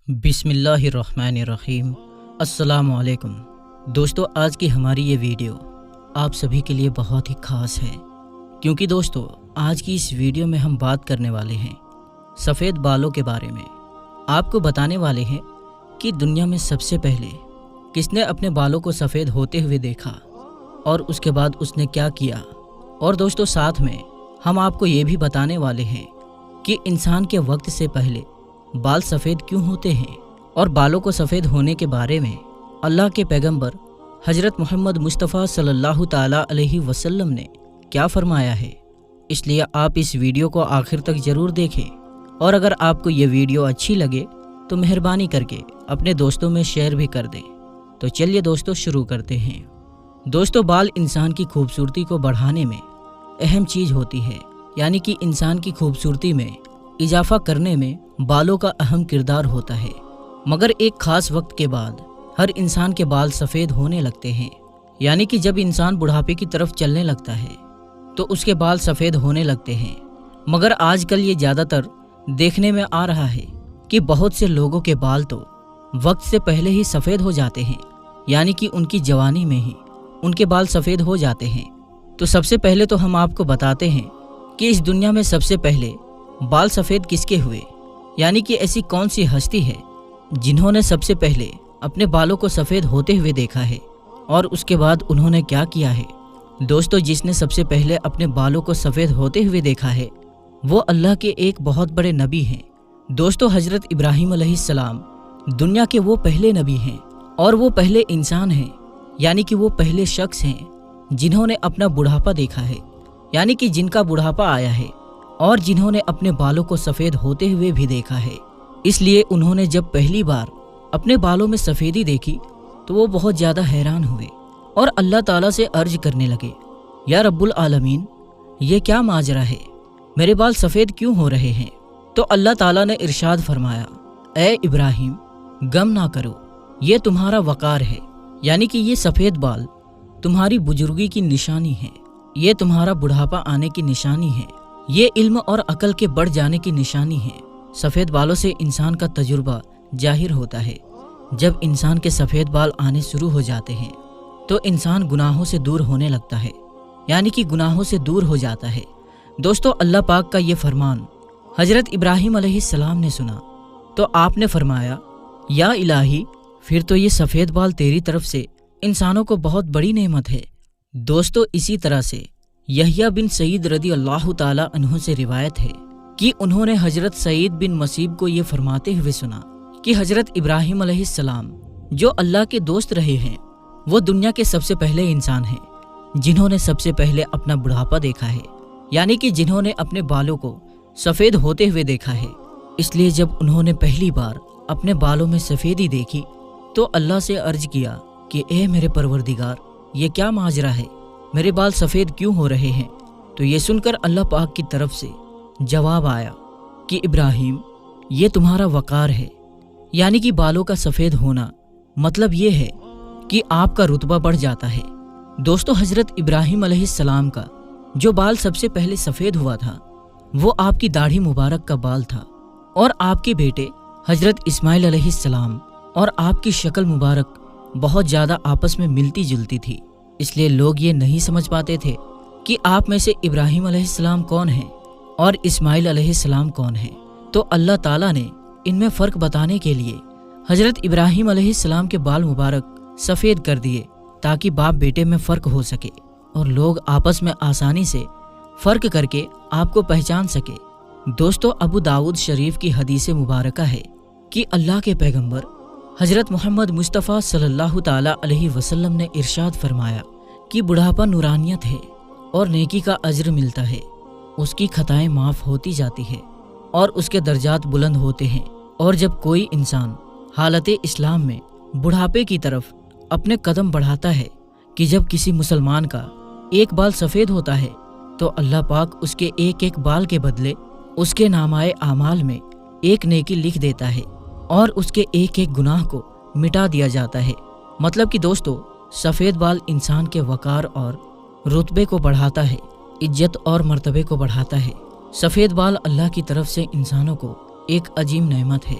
بسم اللہ الرحمن الرحیم۔ السلام علیکم دوستو، آج کی ہماری یہ ویڈیو آپ سبھی کے لیے بہت ہی خاص ہے، کیونکہ دوستو آج کی اس ویڈیو میں ہم بات کرنے والے ہیں سفید بالوں کے بارے میں۔ آپ کو بتانے والے ہیں کہ دنیا میں سب سے پہلے کس نے اپنے بالوں کو سفید ہوتے ہوئے دیکھا اور اس کے بعد اس نے کیا کیا، اور دوستو ساتھ میں ہم آپ کو یہ بھی بتانے والے ہیں کہ انسان کے وقت سے پہلے بال سفید کیوں ہوتے ہیں، اور بالوں کو سفید ہونے کے بارے میں اللہ کے پیغمبر حضرت محمد مصطفیٰ صلی اللہ تعالیٰ علیہ وسلم نے کیا فرمایا ہے۔ اس لیے آپ اس ویڈیو کو آخر تک ضرور دیکھیں، اور اگر آپ کو یہ ویڈیو اچھی لگے تو مہربانی کر کے اپنے دوستوں میں شیئر بھی کر دیں۔ تو چلیے دوستو شروع کرتے ہیں۔ دوستو بال انسان کی خوبصورتی کو بڑھانے میں اہم چیز ہوتی ہے، یعنی کہ انسان کی خوبصورتی میں اضافہ کرنے میں بالوں کا اہم کردار ہوتا ہے، مگر ایک خاص وقت کے بعد ہر انسان کے بال سفید ہونے لگتے ہیں، یعنی کہ جب انسان بڑھاپے کی طرف چلنے لگتا ہے تو اس کے بال سفید ہونے لگتے ہیں۔ مگر آج کل یہ زیادہ تر دیکھنے میں آ رہا ہے کہ بہت سے لوگوں کے بال تو وقت سے پہلے ہی سفید ہو جاتے ہیں، یعنی کہ ان کی جوانی میں ہی ان کے بال سفید ہو جاتے ہیں۔ تو سب سے پہلے تو ہم آپ کو بتاتے ہیں کہ اس دنیا میں سب سے پہلے بال سفید کس کے ہوئے، یعنی کہ ایسی کون سی ہستی ہے جنہوں نے سب سے پہلے اپنے بالوں کو سفید ہوتے ہوئے دیکھا ہے، اور اس کے بعد انہوں نے کیا کیا ہے۔ دوستو جس نے سب سے پہلے اپنے بالوں کو سفید ہوتے ہوئے دیکھا ہے وہ اللہ کے ایک بہت بڑے نبی ہیں۔ دوستو حضرت ابراہیم علیہ السلام دنیا کے وہ پہلے نبی ہیں، اور وہ پہلے انسان ہیں، یعنی کہ وہ پہلے شخص ہیں جنہوں نے اپنا بڑھاپا دیکھا ہے، یعنی کہ جن کا بڑھاپا آیا ہے، اور جنہوں نے اپنے بالوں کو سفید ہوتے ہوئے بھی دیکھا ہے۔ اس لیے انہوں نے جب پہلی بار اپنے بالوں میں سفیدی دیکھی تو وہ بہت زیادہ حیران ہوئے اور اللہ تعالیٰ سے عرض کرنے لگے، یا رب العالمین یہ کیا ماجرا ہے، میرے بال سفید کیوں ہو رہے ہیں؟ تو اللہ تعالیٰ نے ارشاد فرمایا، اے ابراہیم غم نہ کرو، یہ تمہارا وقار ہے، یعنی کہ یہ سفید بال تمہاری بزرگی کی نشانی ہے، یہ تمہارا بڑھاپا آنے کی نشانی ہے، یہ علم اور عقل کے بڑھ جانے کی نشانی ہے۔ سفید بالوں سے انسان کا تجربہ ظاہر ہوتا ہے۔ جب انسان کے سفید بال آنے شروع ہو جاتے ہیں تو انسان گناہوں سے دور ہونے لگتا ہے، یعنی کہ گناہوں سے دور ہو جاتا ہے۔ دوستو اللہ پاک کا یہ فرمان حضرت ابراہیم علیہ السلام نے سنا تو آپ نے فرمایا، یا الہی پھر تو یہ سفید بال تیری طرف سے انسانوں کو بہت بڑی نعمت ہے۔ دوستو اسی طرح سے یحییٰ بن سعید رضی اللہ تعالیٰ عنہ سے روایت ہے کہ انہوں نے حضرت سعید بن مسیب کو یہ فرماتے ہوئے سنا کہ حضرت ابراہیم علیہ السلام جو اللہ کے دوست رہے ہیں وہ دنیا کے سب سے پہلے انسان ہیں جنہوں نے سب سے پہلے اپنا بڑھاپا دیکھا ہے، یعنی کہ جنہوں نے اپنے بالوں کو سفید ہوتے ہوئے دیکھا ہے۔ اس لیے جب انہوں نے پہلی بار اپنے بالوں میں سفیدی دیکھی تو اللہ سے عرض کیا کہ اے میرے پروردگار یہ کیا ماجرا ہے، میرے بال سفید کیوں ہو رہے ہیں؟ تو یہ سن کر اللہ پاک کی طرف سے جواب آیا کہ ابراہیم یہ تمہارا وقار ہے، یعنی کہ بالوں کا سفید ہونا مطلب یہ ہے کہ آپ کا رتبہ بڑھ جاتا ہے۔ دوستو حضرت ابراہیم علیہ السلام کا جو بال سب سے پہلے سفید ہوا تھا وہ آپ کی داڑھی مبارک کا بال تھا، اور آپ کے بیٹے حضرت اسماعیل علیہ السلام اور آپ کی شکل مبارک بہت زیادہ آپس میں ملتی جلتی تھی، اس لیے لوگ یہ نہیں سمجھ پاتے تھے کہ آپ میں سے ابراہیم علیہ السلام کون ہیں اور اسماعیل علیہ السلام کون ہیں۔ تو اللہ تعالیٰ نے ان میں فرق بتانے کے لیے حضرت ابراہیم علیہ السلام کے بال مبارک سفید کر دیے تاکہ باپ بیٹے میں فرق ہو سکے اور لوگ آپس میں آسانی سے فرق کر کے آپ کو پہچان سکے۔ دوستو ابو داؤد شریف کی حدیث مبارکہ ہے کہ اللہ کے پیغمبر حضرت محمد مصطفیٰ صلی اللہ تعالیٰ علیہ وسلم نے ارشاد فرمایا کہ بڑھاپا نورانیت ہے اور نیکی کا اجر ملتا ہے، اس کی خطائیں معاف ہوتی جاتی ہے اور اس کے درجات بلند ہوتے ہیں۔ اور جب کوئی انسان حالت اسلام میں بڑھاپے کی طرف اپنے قدم بڑھاتا ہے کہ جب کسی مسلمان کا ایک بال سفید ہوتا ہے تو اللہ پاک اس کے ایک ایک بال کے بدلے اس کے نامۂ اعمال میں ایک نیکی لکھ دیتا ہے اور اس کے ایک ایک گناہ کو مٹا دیا جاتا ہے۔ مطلب کہ دوستو سفید بال انسان کے وقار اور رتبے کو بڑھاتا ہے، عزت اور مرتبے کو بڑھاتا ہے۔ سفید بال اللہ کی طرف سے انسانوں کو ایک عظیم نعمت ہے،